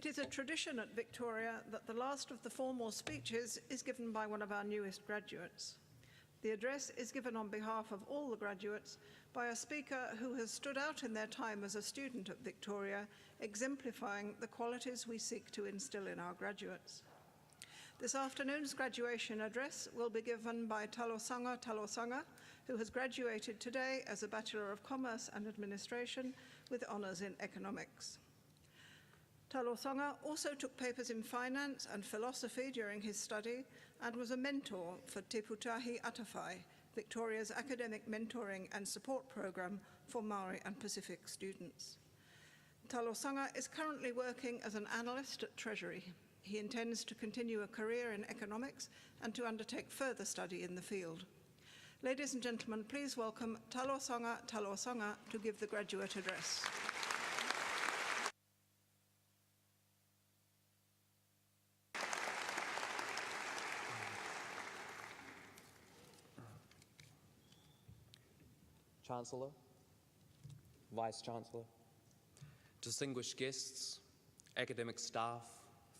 It is a tradition at Victoria that the last of the formal speeches is given by one of our newest graduates. The address is given on behalf of all the graduates by a speaker who has stood out in their time as a student at Victoria, exemplifying the qualities we seek to instil in our graduates. This afternoon's graduation address will be given by Talosaga Talosaga, who has graduated today as a Bachelor of Commerce and Administration with honours in economics. Talosaga also took papers in finance and philosophy during his study and was a mentor for Te Putahi Atawhai, Victoria's academic mentoring and support program for Māori and Pacific students. Talosaga is currently working as an analyst at Treasury. He intends to continue a career in economics and to undertake further study in the field. Ladies and gentlemen, please welcome Talosaga Talosaga to give the graduate address. Chancellor, Vice-Chancellor, distinguished guests, academic staff,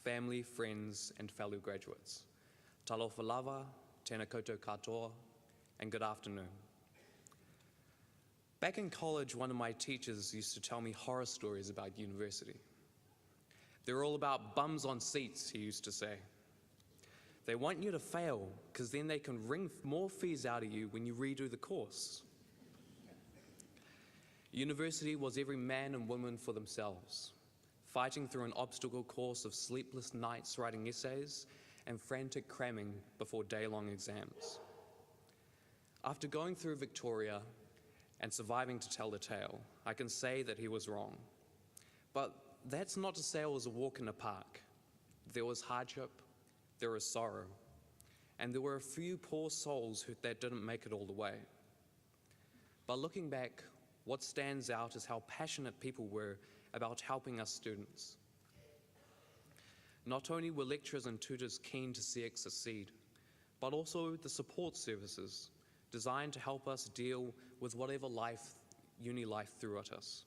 family, friends, and fellow graduates. Talofa lava, tēnā koutou katoa, and good afternoon. Back in college, one of my teachers used to tell me horror stories about university. They're all about bums on seats, he used to say. They want you to fail, because then they can wring more fees out of you when you redo the course. University was every man and woman for themselves, fighting through an obstacle course of sleepless nights writing essays and frantic cramming before day-long exams. After going through Victoria and surviving to tell the tale, I can say that he was wrong. But that's not to say it was a walk in the park. There was hardship, there was sorrow, and there were a few poor souls that didn't make it all the way. But looking back, what stands out is how passionate people were about helping us students. Not only were lecturers and tutors keen to see us succeed, but also the support services designed to help us deal with whatever uni life threw at us.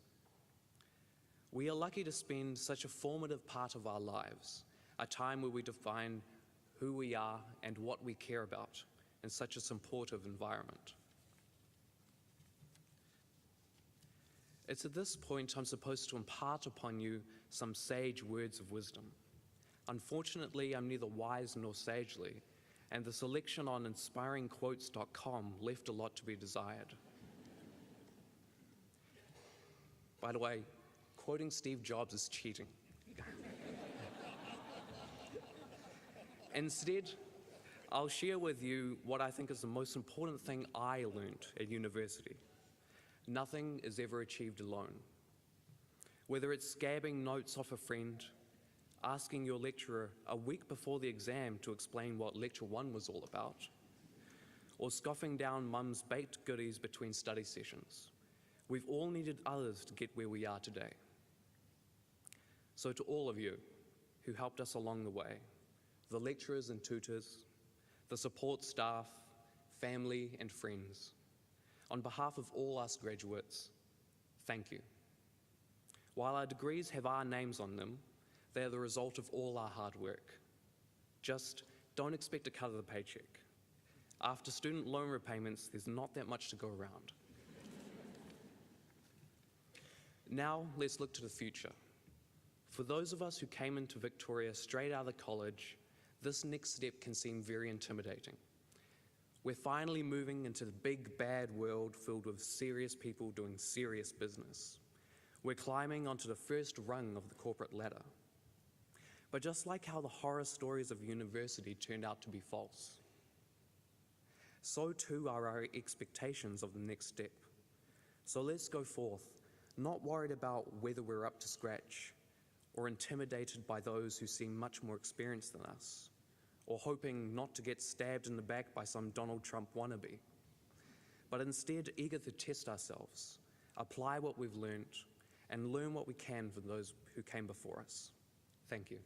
We are lucky to spend such a formative part of our lives, a time where we define who we are and what we care about in such a supportive environment. It's at this point I'm supposed to impart upon you some sage words of wisdom. Unfortunately, I'm neither wise nor sagely, and the selection on inspiringquotes.com left a lot to be desired. By the way, quoting Steve Jobs is cheating. Instead, I'll share with you what I think is the most important thing I learned at university. Nothing is ever achieved alone. Whether it's scabbing notes off a friend, asking your lecturer a week before the exam to explain what lecture 1 was all about, or scoffing down mum's baked goodies between study sessions, we've all needed others to get where we are today. So to all of you who helped us along the way, the lecturers and tutors, the support staff, family and friends, on behalf of all us graduates, thank you. While our degrees have our names on them, they are the result of all our hard work. Just don't expect a cut of the paycheck. After student loan repayments, there's not that much to go around. Now, let's look to the future. For those of us who came into Victoria straight out of college, this next step can seem very intimidating. We're finally moving into the big, bad world filled with serious people doing serious business. We're climbing onto the first rung of the corporate ladder. But just like how the horror stories of university turned out to be false, so too are our expectations of the next step. So let's go forth, not worried about whether we're up to scratch, or intimidated by those who seem much more experienced than us, or hoping not to get stabbed in the back by some Donald Trump wannabe, but instead eager to test ourselves, apply what we've learned, and learn what we can from those who came before us. Thank you.